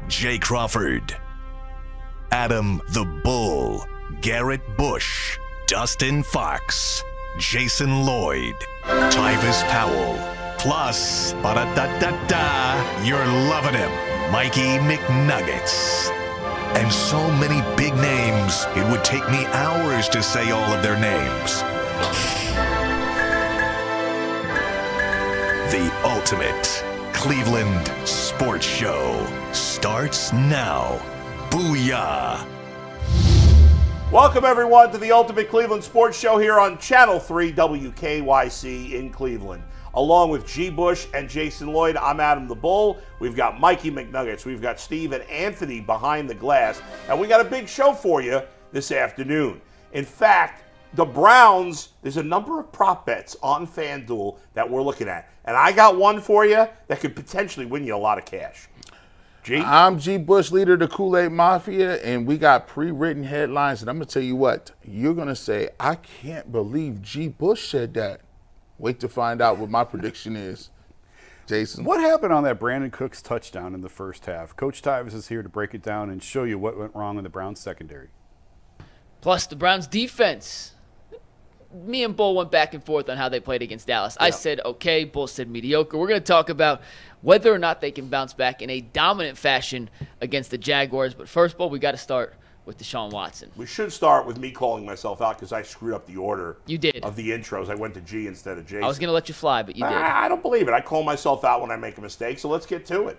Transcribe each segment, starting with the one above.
Jay Crawford, Adam the Bull, Garrett Bush, Dustin Fox, Jason Lloyd, Tyvis Powell, plus, ba-da-da-da-da, you're loving him, Mikey McNuggets. And so many big names, it would take me hours to say all of their names. The ultimate Cleveland sports show starts now. Booyah! Welcome, everyone, to the Ultimate Cleveland Sports Show here on Channel 3 WKYC in Cleveland. Along with G. Bush and Jason Lloyd, I'm Adam the Bull. We've got Mikey McNuggets. We've got Steve and Anthony behind the glass. And we got a big show for you this afternoon. In fact, the Browns, there's a number of prop bets on FanDuel that we're looking at. And I got one for you that could potentially win you a lot of cash. G? I'm G. Bush, leader of the Kool-Aid Mafia, and we got pre-written headlines. And I'm going to tell you what, you're going to say, I can't believe G. Bush said that. Wait to find out what my prediction is. Jason? What happened on that Brandon Cooks touchdown in the first half? Coach Tyvis is here to break it down and show you what went wrong in the Browns secondary. Plus the Browns defense. Me and Bull went back and forth on how they played against Dallas. I said okay, Bull said mediocre. We're going to talk about whether or not they can bounce back in a dominant fashion against the Jaguars. But first, Bull, we got to start with Deshaun Watson. We should start with me calling myself out because I screwed up the order You did. of the intros. I went to G instead of Jason. I was going to let you fly, but you did. I don't believe it. I call myself out when I make a mistake, so let's get to it.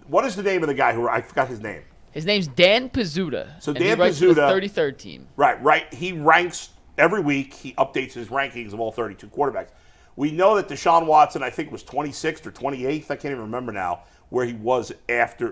What is the name of the guy who I forgot his name? His name's Dan Pizzuta. So and Dan he writes for the Pizzuta, 33rd team. Right. He ranks every week. He updates his rankings of all 32 quarterbacks. We know that Deshaun Watson, I think, was 26th or 28th. I can't even remember now where he was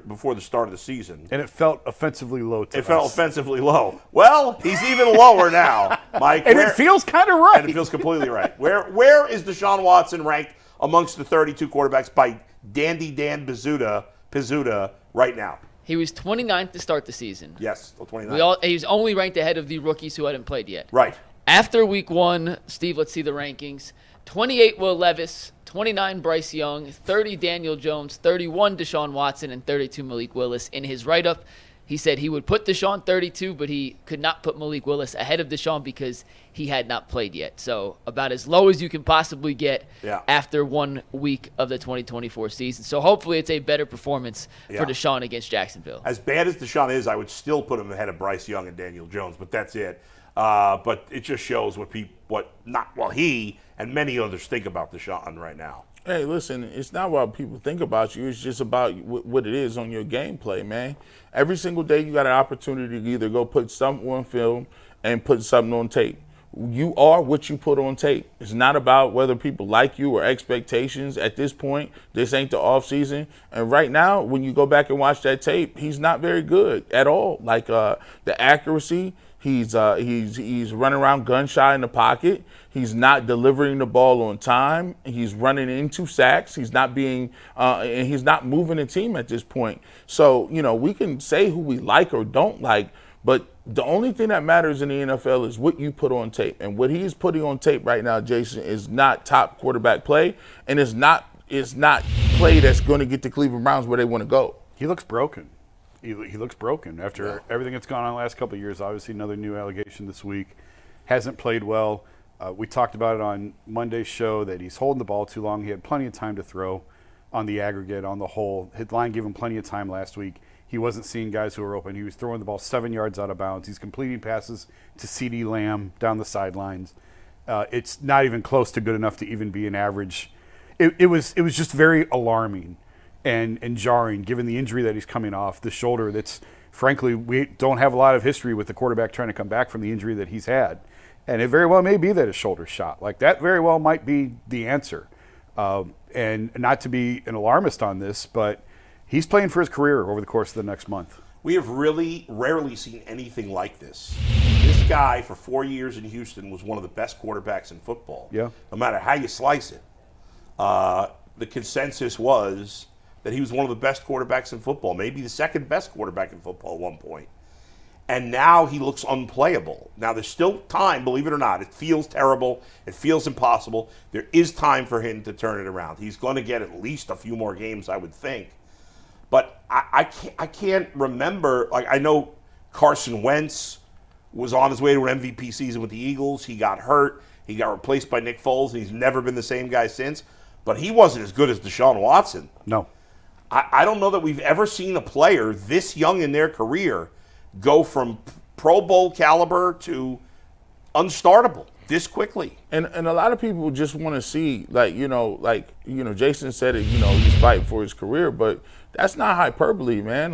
before the start of the season. And it felt offensively low to us. It felt offensively low. Well, he's even lower now, Mike. And it feels kind of right. And it feels completely right. Where is Deshaun Watson ranked amongst the 32 quarterbacks by Dan Pizzuta right now? He was 29th to start the season. Yes, 29th. He was only ranked ahead of the rookies who hadn't played yet. Right. After week one, Steve, let's see the rankings. 28 Will Levis, 29 Bryce Young, 30 Daniel Jones, 31 Deshaun Watson, and 32 Malik Willis. In his write-up, he said he would put Deshaun 32, but he could not put Malik Willis ahead of Deshaun because he had not played yet. So about as low as you can possibly get after 1 week of the 2024 season. So hopefully it's a better performance for Deshaun against Jacksonville. As bad as Deshaun is, I would still put him ahead of Bryce Young and Daniel Jones, but that's it. But it just shows he and many others think about Deshaun right now. Hey, listen, it's not what people think about you. It's just about what it is on your gameplay, man. Every single day you got an opportunity to either go put something on film and put something on tape. You are what you put on tape. It's not about whether people like you or expectations. At this point, this ain't the off season. And right now, when you go back and watch that tape, he's not very good at all. Like the accuracy, he's running around gun shy in the pocket. He's not delivering the ball on time. He's running into sacks. He's not and he's not moving the team at this point. So, we can say who we like or don't like, but the only thing that matters in the NFL is what you put on tape. And what he's putting on tape right now, Jason, is not top quarterback play, and it's not play that's going to get the Cleveland Browns where they want to go. He looks broken. He looks broken after everything that's gone on the last couple of years. Obviously, another new allegation this week. Hasn't played well. We talked about it on Monday's show that he's holding the ball too long. He had plenty of time to throw on the aggregate, on the whole. His line gave him plenty of time last week. He wasn't seeing guys who were open. He was throwing the ball 7 yards out of bounds. He's completing passes to CeeDee Lamb down the sidelines. It's not even close to good enough to even be an average. It was just very alarming and jarring, given the injury that he's coming off, the shoulder that's, frankly, we don't have a lot of history with the quarterback trying to come back from the injury that he's had. And it very well may be that his shoulder's shot. Like, that very well might be the answer. And not to be an alarmist on this, but he's playing for his career over the course of the next month. We have really rarely seen anything like this. This guy, for 4 years in Houston, was one of the best quarterbacks in football. Yeah. No matter how you slice it. The consensus was that he was one of the best quarterbacks in football, maybe the second best quarterback in football at one point. And now he looks unplayable. Now, there's still time, believe it or not. It feels terrible. It feels impossible. There is time for him to turn it around. He's going to get at least a few more games, I would think. But I can't remember. Like, I know Carson Wentz was on his way to an MVP season with the Eagles. He got hurt. He got replaced by Nick Foles, and he's never been the same guy since. But he wasn't as good as Deshaun Watson. No. I don't know that we've ever seen a player this young in their career go from Pro Bowl caliber to unstartable this quickly. And a lot of people just want to see, Jason said it, he's fighting for his career, but that's not hyperbole, man.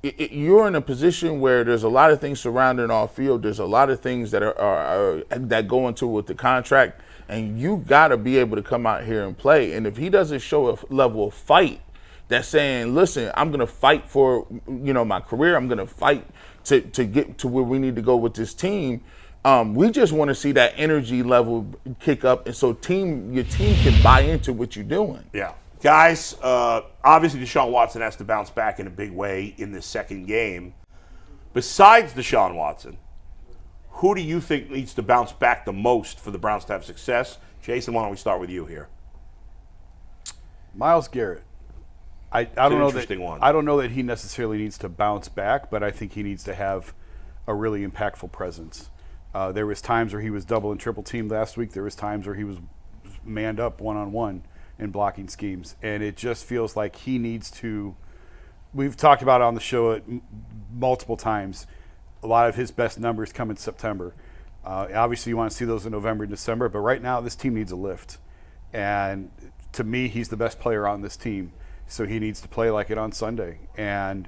You're in a position where there's a lot of things surrounding our field. There's a lot of things that are that go into with the contract, and you got to be able to come out here and play. And if he doesn't show a level of fight that's saying, listen, I'm going to fight for, my career. I'm going to fight to get to where we need to go with this team. We just want to see that energy level kick up, and so your team can buy into what you're doing. Yeah. Guys, obviously Deshaun Watson has to bounce back in a big way in this second game. Besides Deshaun Watson, who do you think needs to bounce back the most for the Browns to have success? Jason, why don't we start with you here? Myles Garrett. I don't know interesting one. I don't know that he necessarily needs to bounce back, but I think he needs to have a really impactful presence. There was times where he was double and triple teamed last week. There was times where he was manned up one-on-one in blocking schemes. And it just feels like he needs to – we've talked about it on the show multiple times. A lot of his best numbers come in September. Obviously, you want to see those in November and December. But right now, this team needs a lift. And to me, he's the best player on this team. So he needs to play like it on Sunday. And,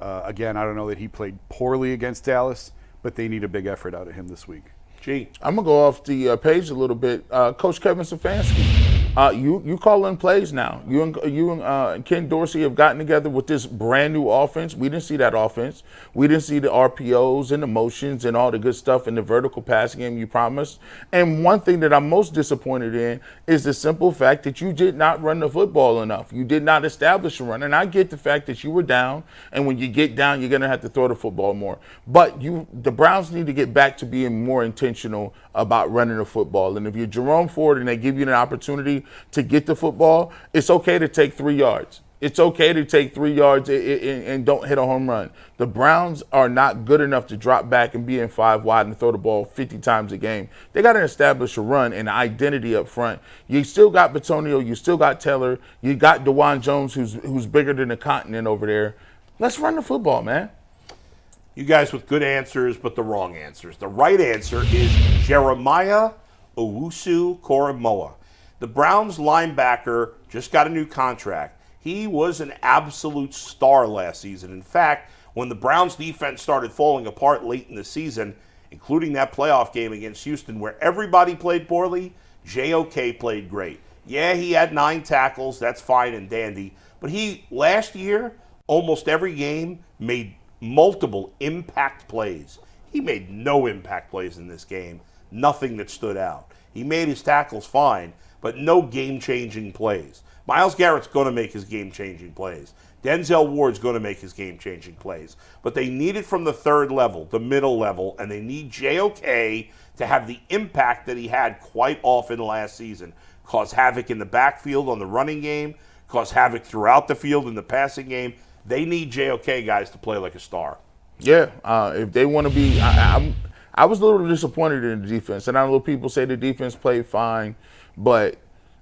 again, I don't know that he played poorly against Dallas, but they need a big effort out of him this week. Gee. I'm going to go off the page a little bit. Coach Kevin Stefanski. You call in plays now. You and Ken Dorsey have gotten together with this brand new offense. We didn't see that offense. We didn't see the RPOs and the motions and all the good stuff in the vertical passing game you promised. And one thing that I'm most disappointed in is the simple fact that you did not run the football enough. You did not establish a run. And I get the fact that you were down, and when you get down, you're going to have to throw the football more. But the Browns need to get back to being more intentional about running the football. And if you're Jerome Ford and they give you an opportunity to get the football, it's okay to take 3 yards. It's okay to take 3 yards and don't hit a home run. The Browns are not good enough to drop back and be in 5 wide and throw the ball 50 times a game. They got to establish a run and an identity up front. You still got Batonio, you still got Taylor, you got DeJuan Jones, who's bigger than the continent over there. Let's run the football, man. You guys with good answers, but the wrong answers. The right answer is Jeremiah Owusu-Koramoah. The Browns linebacker just got a new contract. He was an absolute star last season. In fact, when the Browns defense started falling apart late in the season, including that playoff game against Houston where everybody played poorly, JOK played great. Yeah, he had 9 tackles. That's fine and dandy. But he, last year, almost every game, made multiple impact plays. He made no impact plays in this game. Nothing that stood out. He made his tackles fine, but no game-changing plays. Myles Garrett's going to make his game-changing plays. Denzel Ward's going to make his game-changing plays. But they need it from the third level, the middle level, and they need JOK to have the impact that he had quite often last season. Cause havoc in the backfield on the running game, cause havoc throughout the field in the passing game. They need JOK guys to play like a star. Yeah, if they want to be, I was a little disappointed in the defense, and I know people say the defense played fine, but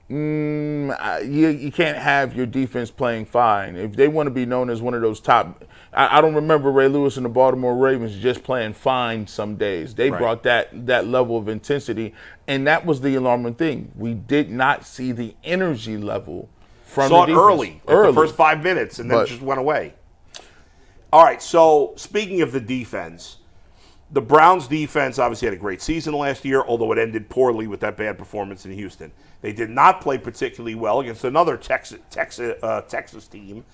you can't have your defense playing fine. If they want to be known as one of those top, I don't remember Ray Lewis and the Baltimore Ravens just playing fine some days. They brought that level of intensity, and that was the alarming thing. We did not see the energy level from Saw the it defense. early, the first 5 minutes, and then it just went away. All right, so speaking of the defense, the Browns' defense obviously had a great season last year, although it ended poorly with that bad performance in Houston. They did not play particularly well against another Texas team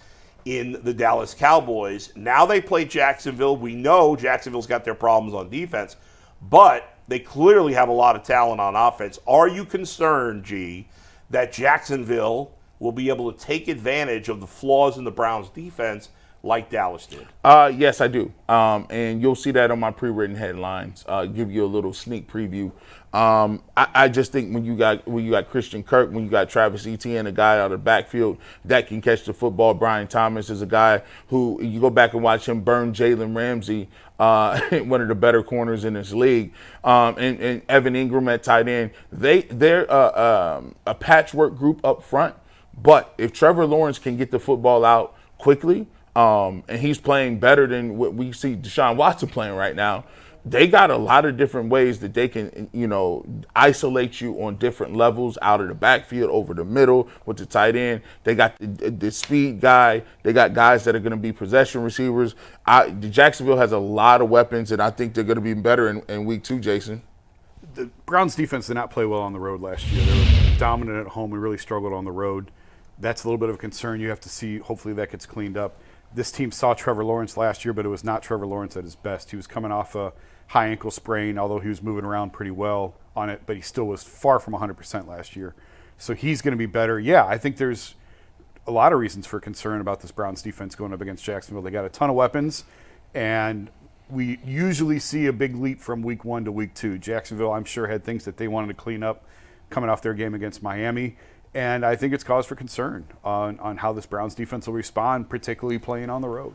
in the Dallas Cowboys. Now they play Jacksonville. We know Jacksonville's got their problems on defense, but they clearly have a lot of talent on offense. Are you concerned, G, that Jacksonville will be able to take advantage of the flaws in the Browns' defense like Dallas did? Yes, I do. And you'll see that on my pre-written headlines. Give you a little sneak preview. I just think when you got Christian Kirk, when you got Travis Etienne, a guy out of the backfield that can catch the football. Brian Thomas is a guy who you go back and watch him burn Jalen Ramsey, one of the better corners in this league, and Evan Ingram at tight end. They're a patchwork group up front. But if Trevor Lawrence can get the football out quickly, and he's playing better than what we see Deshaun Watson playing right now, they got a lot of different ways that they can, isolate you on different levels, out of the backfield, over the middle, with the tight end. They got the speed guy. They got guys that are going to be possession receivers. Jacksonville has a lot of weapons, and I think they're going to be better in week 2, Jason. The Browns defense did not play well on the road last year. They were dominant at home. We really struggled on the road. That's a little bit of a concern. You have to see, hopefully that gets cleaned up. This team saw Trevor Lawrence last year, but it was not Trevor Lawrence at his best. He was coming off a high ankle sprain, although he was moving around pretty well on it, but he still was far from 100% last year. So he's going to be better. Yeah, I think there's a lot of reasons for concern about this Browns defense going up against Jacksonville. They got a ton of weapons, and we usually see a big leap from week 1 to week 2. Jacksonville, I'm sure, had things that they wanted to clean up coming off their game against Miami. And I think it's cause for concern on how this Browns defense will respond, particularly playing on the road.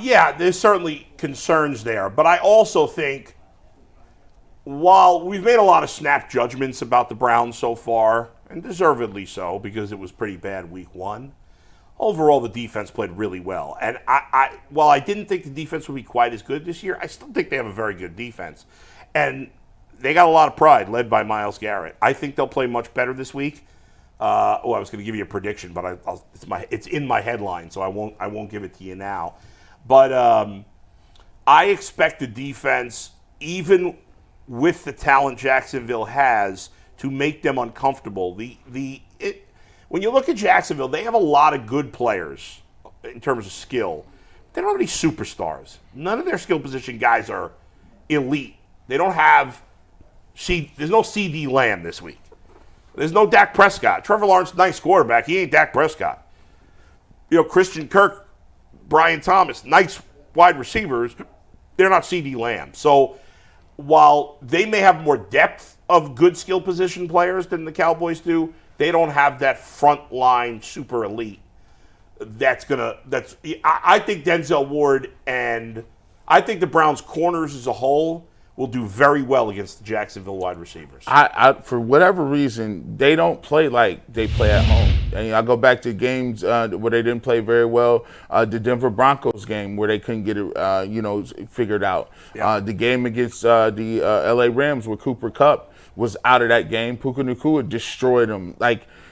Yeah, there's certainly concerns there. But I also think while we've made a lot of snap judgments about the Browns so far, and deservedly so because it was pretty bad week 1, overall the defense played really well. And while I didn't think the defense would be quite as good this year, I still think they have a very good defense. And they got a lot of pride led by Myles Garrett. I think they'll play much better this week. I was going to give you a prediction, but it's in my headline, so I won't give it to you now. But I expect the defense, even with the talent Jacksonville has, to make them uncomfortable. When you look at Jacksonville, they have a lot of good players in terms of skill. They don't have any superstars. None of their skill position guys are elite. They don't have there's no CD Lamb this week. There's no Dak Prescott. Trevor Lawrence, nice quarterback. He ain't Dak Prescott. Christian Kirk, Brian Thomas, nice wide receivers. They're not CD Lamb. So while they may have more depth of good skill position players than the Cowboys do, they don't have that front line super elite. I think Denzel Ward and I think the Browns corners as a whole will do very well against the Jacksonville wide receivers. For whatever reason, they don't play like they play at home. And I go back to games where they didn't play very well. The Denver Broncos game where they couldn't get it, figured out. Yeah. The game against the LA Rams where Cooper Kupp was out of that game. Puka Nacua destroyed them.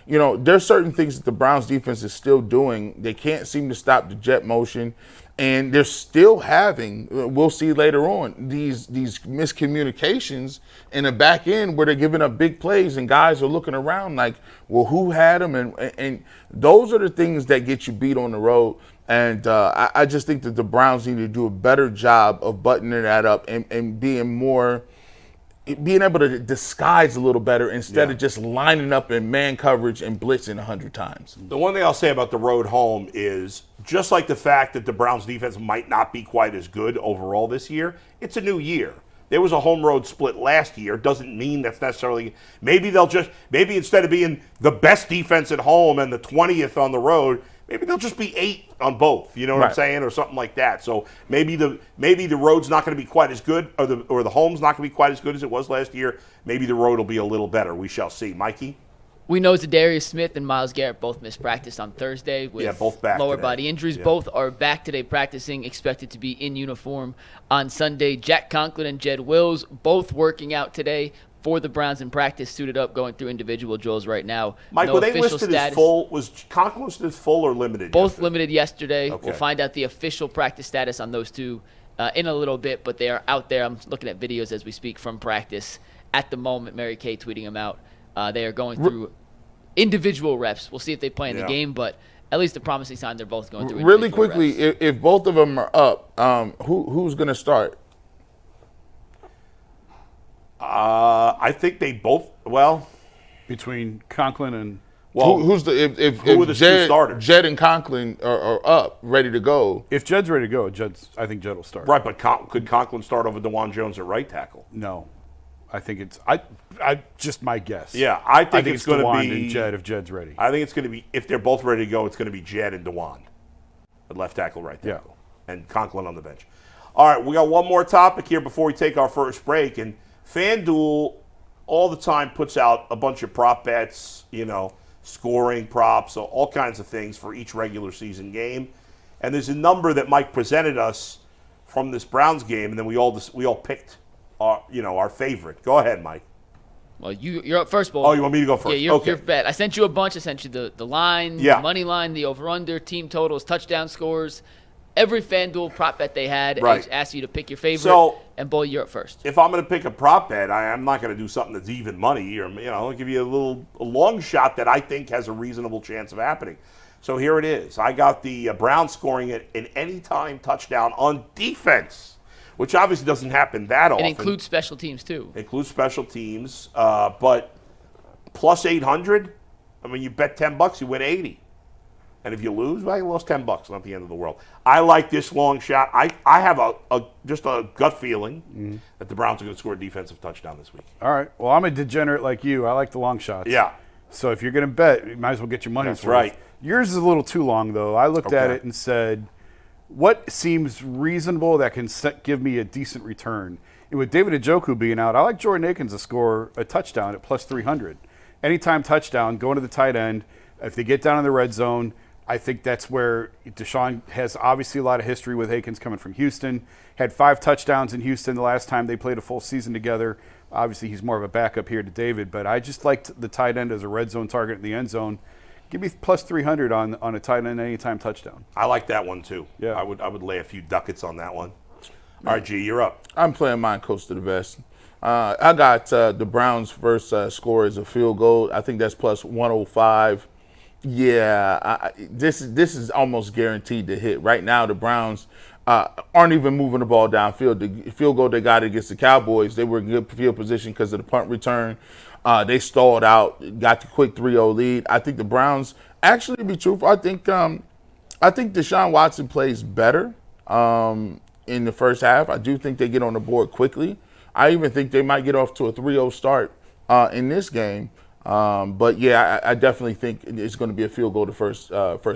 There's certain things that the Browns defense is still doing. They can't seem to stop the jet motion. And they're still having, we'll see later on, these miscommunications in the back end where they're giving up big plays and guys are looking around like, well, who had them? And those are the things that get you beat on the road. And I just think that the Browns need to do a better job of buttoning that up and being able to disguise a little better instead of just lining up in man coverage and blitzing 100 times. The one thing I'll say about the road home is just like the fact that the Browns defense might not be quite as good overall this year, it's a new year. There was a home road split last year. Doesn't mean that's necessarily – maybe instead of being the best defense at home and the 20th on the road, maybe they'll just be 8 on both. You know what I'm saying, or something like that. So maybe the road's not going to be quite as good, or the home's not going to be quite as good as it was last year. Maybe the road will be a little better. We shall see. Mikey? We know Zadarius Smith and Myles Garrett both missed practice on Thursday with both back lower today. body injuries. Yeah. Both are back today practicing, expected to be in uniform on Sunday. Jack Conklin and Jed Wills both working out today for the Browns in practice, suited up, going through individual drills right now. Mike, no were they official listed status. as full? Was Conklin listed as full or limited? Both yesterday? limited yesterday. Okay. We'll find out the official practice status on those two in a little bit, but they are out there. I'm looking at videos as we speak from practice at the moment. Mary Kay tweeting them out. They are going through individual reps. We'll see if they play in the game, but at least a promising sign they're both going through Really individual quickly, reps. if both of them are up, who's going to start? I think they both, Between Conklin and Well, who's the if who are the two starters? Jed and Conklin are up, ready to go. If Jed's ready to go, I think Jed will start. Right, but could Conklin start over DeJuan Jones at right tackle? No. I think it's I just my guess. Yeah, I think it's going to DeJuan be and Jed if Jed's ready. I think it's going to be, if they're both ready to go, it's going to be Jed and DeJuan at left tackle, right tackle, and Conklin on the bench. All right, we got one more topic here before we take our first break. And FanDuel all the time puts out a bunch of prop bets, scoring props, all kinds of things for each regular season game. And there's a number that Mike presented us from this Browns game, and then we all picked our favorite. Go ahead, Mike. Well, you're up first, Bull. Oh, you want me to go first? Yeah, your bet. I sent you a bunch. I sent you the line, Yeah. the money line, the over-under, team totals, touchdown scores, every FanDuel prop bet they had. Right. I just asked you to pick your favorite. So, and Bull, you're up first. If I'm going to pick a prop bet, I'm not going to do something that's even money, or I'll give you a long shot that I think has a reasonable chance of happening. So here it is. I got the Browns scoring an anytime touchdown on defense, which obviously doesn't happen that often. It includes special teams too. It includes special teams, but plus 800. I mean, you bet $10, you win 80. And if you lose, well, you lost $10. Not the end of the world. I like this long shot. I have just a gut feeling that the Browns are going to score a defensive touchdown this week. All right. Well, I'm a degenerate like you. I like the long shots. Yeah. So if you're going to bet, you might as well get your money's That's worth. right. Yours is a little too long, though. I looked at it and said, what seems reasonable that can give me a decent return? And with David Njoku being out, I like Jordan Akins to score a touchdown at plus 300. Anytime touchdown, going to the tight end. If they get down in the red zone, I think that's where Deshaun has obviously a lot of history with Akins coming from Houston. Had 5 touchdowns in Houston the last time they played a full season together. Obviously, he's more of a backup here to David, but I just liked the tight end as a red zone target in the end zone. Give me plus 300 on a tight end anytime touchdown. I like that one too. Yeah. I would lay a few ducats on that one. All right, G, you're up. I'm playing mine close to the vest. I got the Browns' first score as a field goal. I think that's plus 105. Yeah, this is almost guaranteed to hit. Right now, the Browns aren't even moving the ball downfield. The field goal they got against the Cowboys, they were in good field position because of the punt return. They stalled out, got the quick 3-0 lead. I think the Browns, actually, to be truthful, I think Deshaun Watson plays better in the first half. I do think they get on the board quickly. I even think they might get off to a 3-0 start in this game. But yeah, I definitely think it's going to be a field goal to first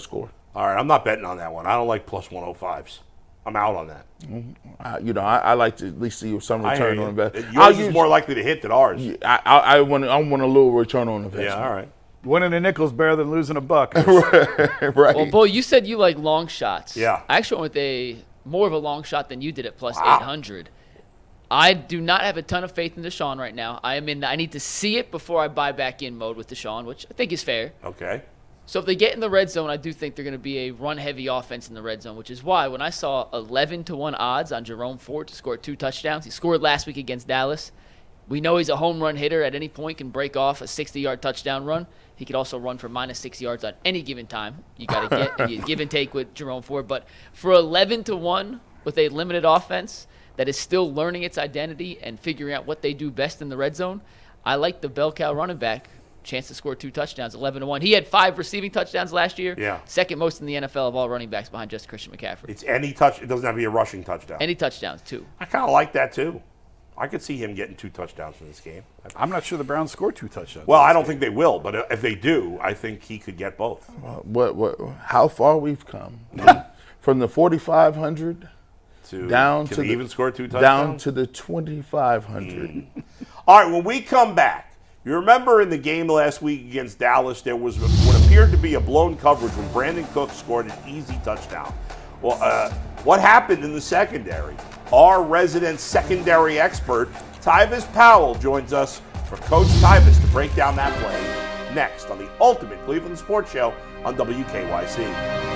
score. All right, I'm not betting on that one. I don't like plus 105s. I'm out on that. I like to at least see some return on investment. Yours is more likely to hit than ours. I want a little return on investment. Yeah, all right. Winning a nickel's better than losing a buck. Right. Well, Bull, you said you like long shots. Yeah. I actually went with more of a long shot than you did at plus 800. I do not have a ton of faith in Deshaun right now. I need to see it before I buy back in mode with Deshaun, which I think is fair. Okay. So if they get in the red zone, I do think they're going to be a run-heavy offense in the red zone, which is why when I saw 11-1 odds on Jerome Ford to score 2 touchdowns, he scored last week against Dallas. We know he's a home run hitter. At any point can break off a 60-yard touchdown run. He could also run for minus 6 yards on any given time. You got to get and you give and take with Jerome Ford. But for 11-1 with a limited offense that is still learning its identity and figuring out what they do best in the red zone, I like the bell cow running back. Chance to score 2 touchdowns, 11-1. He had 5 receiving touchdowns last year. Yeah. Second most in the NFL of all running backs behind just Christian McCaffrey. It's any touch. It doesn't have to be a rushing touchdown. Any touchdowns, 2. I kind of like that too. I could see him getting 2 touchdowns in this game. I'm not sure the Browns score 2 touchdowns. Well, I don't think they will, but if they do, I think he could get both. What? How far we've come from the 4,500 down to he even score 2 touchdowns? Down to the 2,500. All right, when we come back, you remember in the game last week against Dallas, there was what appeared to be a blown coverage when Brandon Cooks scored an easy touchdown. Well, what happened in the secondary? Our resident secondary expert, Tyvis Powell, joins us for Coach Tyvis to break down that play next on the Ultimate Cleveland Sports Show on WKYC.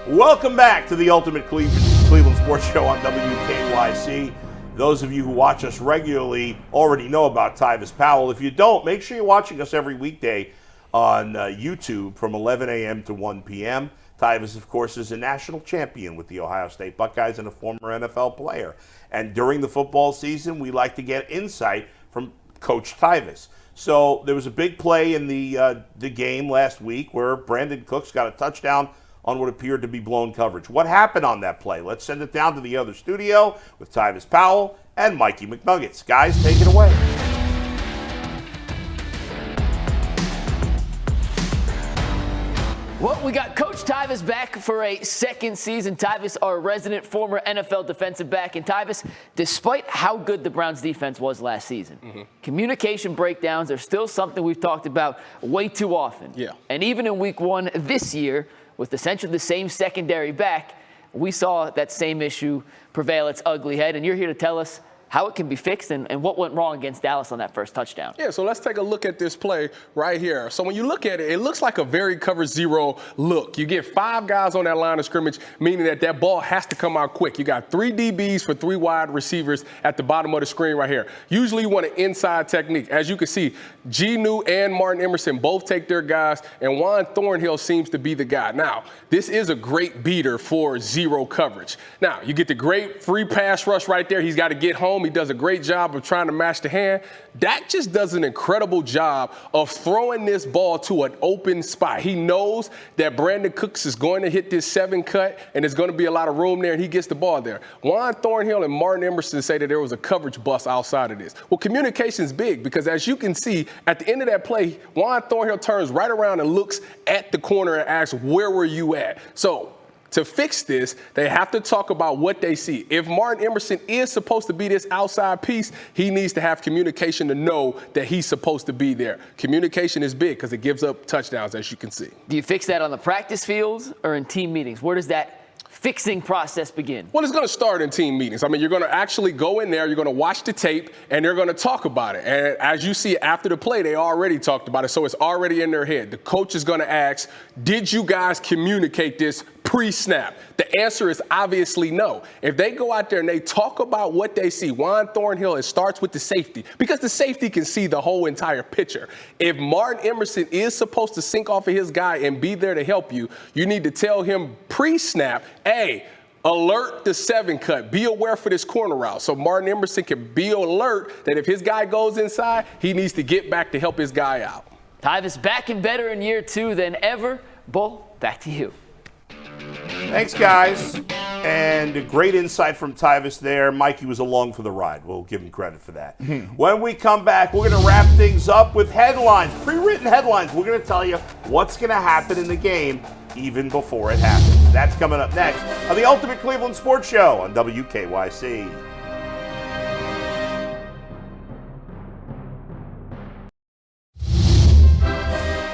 Welcome back to the Ultimate Cleveland Sports Show on WKYC. Those of you who watch us regularly already know about Tyvis Powell. If you don't, make sure you're watching us every weekday on YouTube from 11 a.m. to 1 p.m. Tyvis, of course, is a national champion with the Ohio State Buckeyes and a former NFL player. And during the football season, we like to get insight from Coach Tyvis. So there was a big play in the game last week where Brandon Cooks got a touchdown on what appeared to be blown coverage. What happened on that play? Let's send it down to the other studio with Tyvis Powell and Mikey McNuggets. Guys, take it away. Well, we got Coach Tyvis back for a second season. Tyvis, our resident former NFL defensive back. And Tyvis, despite how good the Browns defense was last season, communication breakdowns are still something we've talked about way too often. Yeah. And even in week one this year, with essentially the same secondary back, we saw that same issue prevail its ugly head. And you're here to tell us how it can be fixed and what went wrong against Dallas on that first touchdown. Yeah, so let's take a look at this play right here. So when you look at it, it looks like a very cover zero look. You get 5 guys on that line of scrimmage, meaning that ball has to come out quick. You got 3 DBs for 3 wide receivers at the bottom of the screen right here. Usually you want an inside technique. As you can see, Genu and Martin Emerson both take their guys, and Juan Thornhill seems to be the guy. Now, this is a great beater for zero coverage. Now, you get the great free pass rush right there. He's got to get home. He does a great job of trying to match the hand. Dak just does an incredible job of throwing this ball to an open spot. He knows that Brandon Cooks is going to hit this 7 cut, and there's going to be a lot of room there, and he gets the ball there. Juan Thornhill and Martin Emerson say that there was a coverage bust outside of this. Well, communication's big because, as you can see, at the end of that play, Juan Thornhill turns right around and looks at the corner and asks, where were you at? So to fix this, they have to talk about what they see. If Martin Emerson is supposed to be this outside piece, he needs to have communication to know that he's supposed to be there. Communication is big because it gives up touchdowns, as you can see. Do you fix that on the practice fields or in team meetings? Where does that fixing process begin? Well, it's going to start in team meetings. I mean, you're going to actually go in there, you're going to watch the tape, and they're going to talk about it. And as you see after the play, they already talked about it, so it's already in their head. The coach is going to ask, did you guys communicate this pre-snap? The answer is obviously no. If they go out there and they talk about what they see, Juan Thornhill, it starts with the safety because the safety can see the whole entire picture. If Martin Emerson is supposed to sync off of his guy and be there to help you, you need to tell him pre-snap, hey, alert the 7 cut. Be aware for this corner route. So Martin Emerson can be alert that if his guy goes inside, he needs to get back to help his guy out. Tyvis back and better in year 2 than ever. Bull, back to you. Thanks, guys. And a great insight from Tyvis there. Mikey was along for the ride. We'll give him credit for that. When we come back, we're going to wrap things up with headlines, pre-written headlines. We're going to tell you what's going to happen in the game even before it happens. That's coming up next on the Ultimate Cleveland Sports Show on WKYC.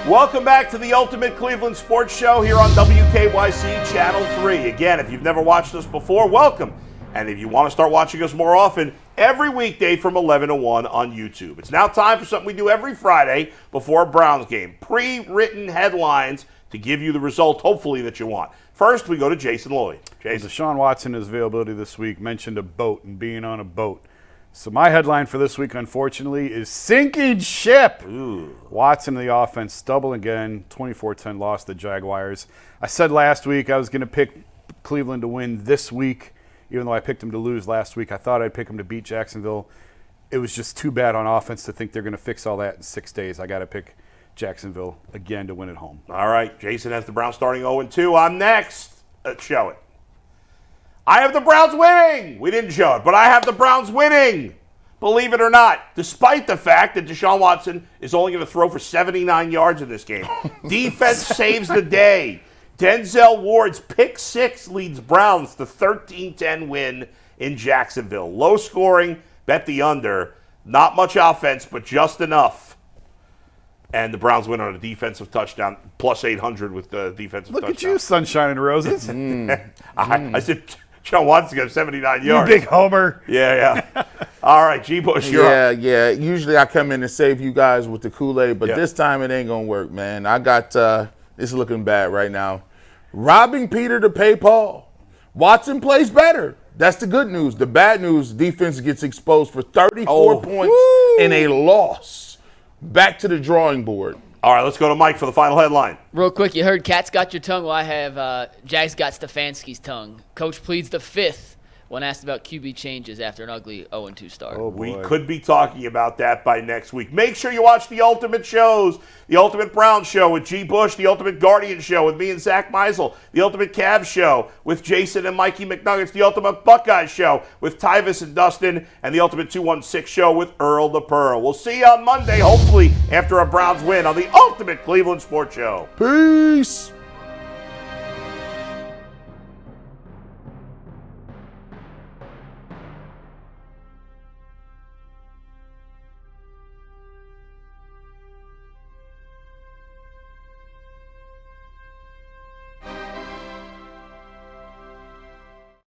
Welcome back to the Ultimate Cleveland Sports Show here on WKYC Channel 3. Again, if you've never watched us before, welcome. And if you want to start watching us more often, every weekday from 11 to 1 on YouTube. It's now time for something we do every Friday before a Browns game. Pre-written headlines to give you the result, hopefully, that you want. First, we go to Jason Lloyd. Jason. Deshaun Watson, his availability this week, mentioned a boat and being on a boat. So my headline for this week, unfortunately, is sinking ship. Ooh. Watson and the offense stumble again, 24-10 loss to the Jaguars. I said last week I was going to pick Cleveland to win this week, even though I picked them to lose last week. I thought I'd pick them to beat Jacksonville. It was just too bad on offense to think they're going to fix all that in 6 days. I got to pick Jacksonville again to win at home. All right, Jason has the Browns starting 0-2. I'm next. Let's show it. I have the Browns winning. We didn't show it, but I have the Browns winning. Believe it or not, despite the fact that Deshaun Watson is only going to throw for 79 yards in this game. Defense saves the day. Denzel Ward's pick 6 leads Browns to 13-10 win in Jacksonville. Low scoring, bet the under. Not much offense, but just enough. And the Browns win on a defensive touchdown, plus 800 with the defensive touchdown. Look at you, sunshine and roses. I said Deshaun Watson got 79 yards. You big homer. Yeah. All right, G. Bush, you're up. Yeah. Usually I come in and save you guys with the Kool-Aid, but Yeah. this time it ain't going to work, man. I got it's looking bad right now. Robbing Peter to pay Paul. Watson plays better. That's the good news. The bad news, defense gets exposed for 34 points in a loss. Back to the drawing board. All right, let's go to Mike for the final headline. Real quick, you heard Cat's got your tongue. Well, I have Jags got Stefanski's tongue. Coach pleads the fifth when asked about QB changes after an ugly 0-2 start. Oh, We boy. could be talking about that by next week. Make sure you watch the Ultimate shows. The Ultimate Brown Show with G. Bush. The Ultimate Guardian Show with me and Zach Meisel. The Ultimate Cavs Show with Jason and Mikey McNuggets. The Ultimate Buckeyes Show with Tyvis and Dustin. And the Ultimate 216 Show with Earl the Pearl. We'll see you on Monday, hopefully, after a Browns win on the Ultimate Cleveland Sports Show. Peace.